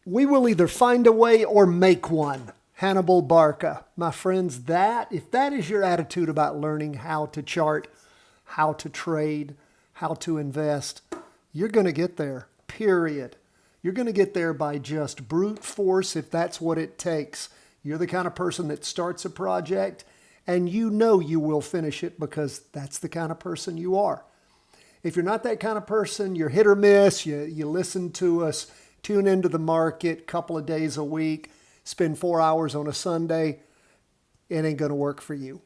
We will either find a way or make one. Hannibal Barca. My friends, if that is your attitude about learning how to chart, how to trade, how to invest, you're going to get there, period. You're going to get there by just brute force if that's what it takes. You're the kind of person that starts a project and you know you will finish it because that's the kind of person you are. If you're not that kind of person, you're hit or miss. You listen to us, tune into the market a couple of days a week, spend 4 hours on a Sunday, it ain't going to work for you.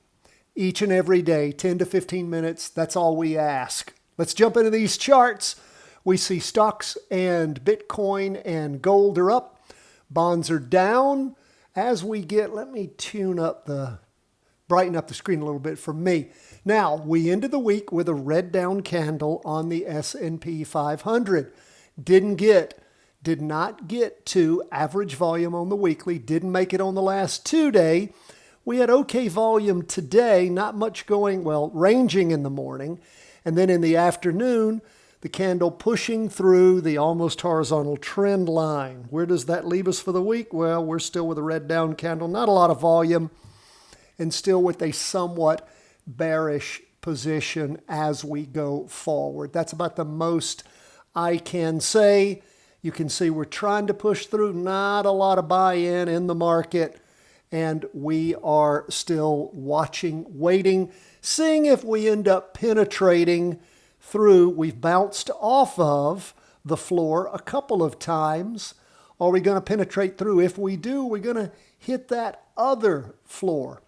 Each and every day, 10 to 15 minutes, that's all we ask. Let's jump into these charts. We see stocks and Bitcoin and gold are up. Bonds are down. As we get, let me brighten up the screen a little bit for me. Now, we ended the week with a red down candle on the S&P 500. Did not get to average volume on the weekly, didn't make it on the last 2 days. We had okay volume today, not much going, ranging in the morning. And then in the afternoon, the candle pushing through the almost horizontal trend line. Where does that leave us for the week? Well, we're still with a red down candle, not a lot of volume, and still with a somewhat bearish position as we go forward. That's about the most I can say. You can see we're trying to push through, not a lot of buy-in in the market, and we are still watching, waiting, seeing if we end up penetrating through. We've bounced off of the floor a couple of times. Are we going to penetrate through? If we do, we're going to hit that other floor.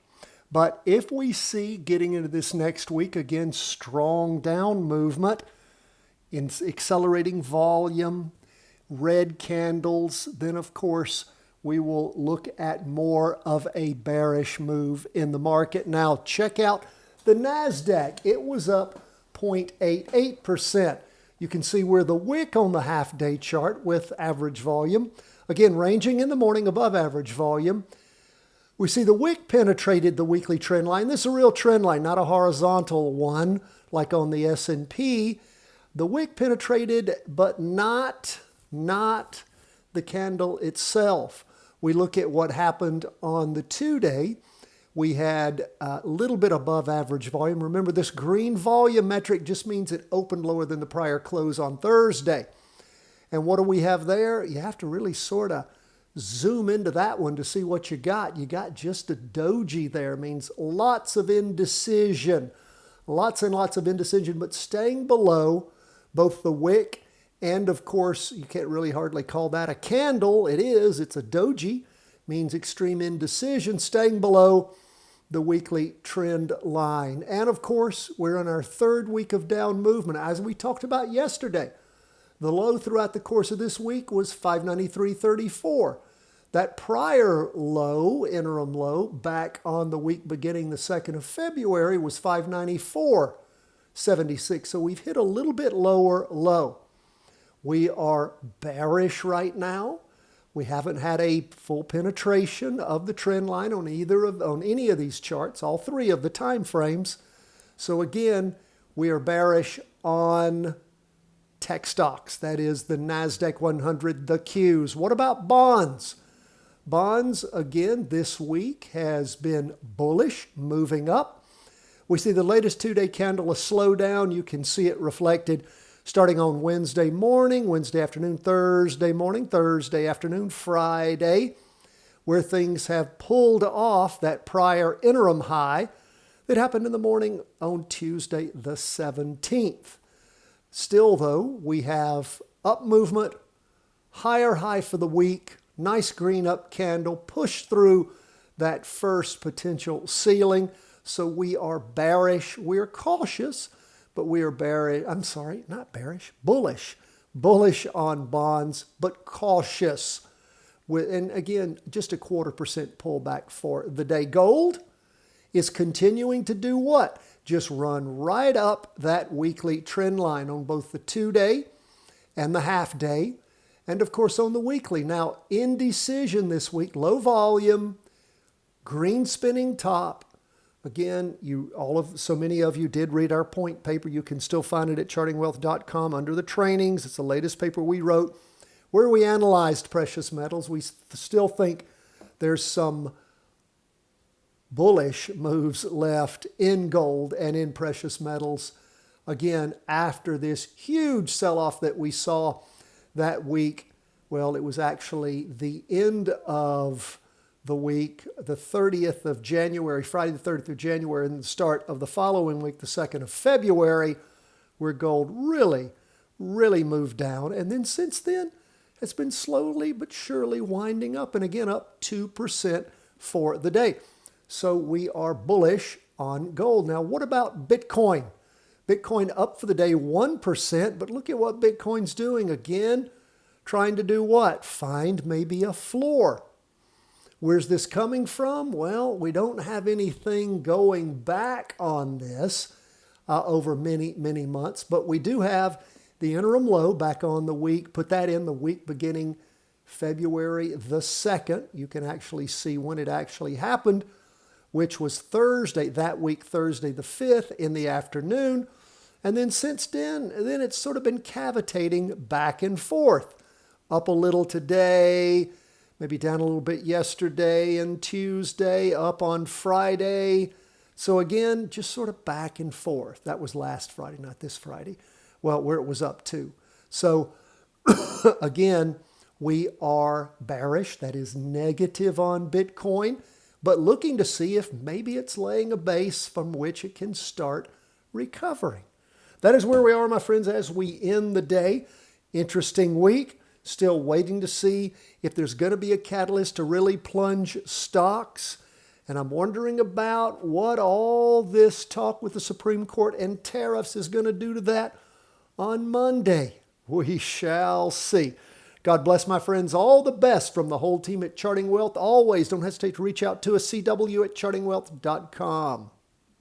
But if we see getting into this next week, again, strong down movement, in accelerating volume, red candles, then of course we will look at more of a bearish move in the market. Now check out the NASDAQ. It was up 0.88%. You can see where the wick on the half-day chart with average volume, again ranging in the morning above average volume. We see the wick penetrated the weekly trend line. This is a real trend line, not a horizontal one like on the S&P. The wick penetrated, but not the candle itself. We look at what happened on the 2-day. We had a little bit above average volume. Remember, this green volume metric just means it opened lower than the prior close on Thursday. And what do we have there? You have to really sort of zoom into that one to see what you got. You got just a doji there. It means lots of indecision. Lots and lots of indecision, but staying below both the wick and, of course, you can't really hardly call that a candle. It's a doji. Means extreme indecision, staying below the weekly trend line. And, of course, we're in our third week of down movement. As we talked about yesterday, the low throughout the course of this week was 593.34. That prior low, interim low, back on the week beginning the 2nd of February was 594.76. So we've hit a little bit lower low. We are bearish right now. We haven't had a full penetration of the trend line on any of these charts, all three of the time frames. So again, we are bearish on tech stocks. That is the NASDAQ 100, the Qs. What about bonds? Bonds, again, this week has been bullish, moving up. We see the latest 2-day candle a slowdown. You can see it reflected starting on Wednesday morning, Wednesday afternoon, Thursday morning, Thursday afternoon, Friday, where things have pulled off that prior interim high that happened in the morning on Tuesday the 17th. Still, though, we have up movement, higher high for the week, nice green up candle, push through that first potential ceiling. So we are bearish. We're cautious, but we are bullish. Bullish on bonds, but cautious. And again, just a 0.25% pullback for the day. Gold is continuing to do what? Just run right up that weekly trend line on both the 2-day and the half-day, and of course on the weekly. Now, indecision this week, low volume, green spinning top. Again, so many of you did read our point paper. You can still find it at chartingwealth.com under the trainings. It's the latest paper we wrote. where we analyzed precious metals, we still think there's some bullish moves left in gold and in precious metals. Again, after this huge sell-off that we saw that week, well, it was actually the end of the week, the 30th of January, Friday the 30th of January, and the start of the following week, the 2nd of February, where gold really moved down. And then since then, it's been slowly but surely winding up, and again, up 2% for the day. So we are bullish on gold. Now, what about Bitcoin? Bitcoin up for the day 1%, but look at what Bitcoin's doing. Again, trying to do what? Find maybe a floor. Where's this coming from? Well, we don't have anything going back on this over many months, but we do have the interim low back on the week. Put that in the week beginning February the 2nd. You can actually see when it actually happened, which was Thursday, that week, Thursday the 5th in the afternoon. And then since then it's sort of been cavitating back and forth. Up a little today, maybe down a little bit yesterday and Tuesday, up on Friday. So again, just sort of back and forth. That was last Friday, not this Friday. Well, where it was up to. So again, we are bearish. That is negative on Bitcoin, but looking to see if maybe it's laying a base from which it can start recovering. That is where we are, my friends, as we end the day. Interesting week. Still waiting to see if there's going to be a catalyst to really plunge stocks. And I'm wondering about what all this talk with the Supreme Court and tariffs is going to do to that on Monday. We shall see. God bless, my friends. All the best from the whole team at Charting Wealth. Always don't hesitate to reach out to us, CW@chartingwealth.com.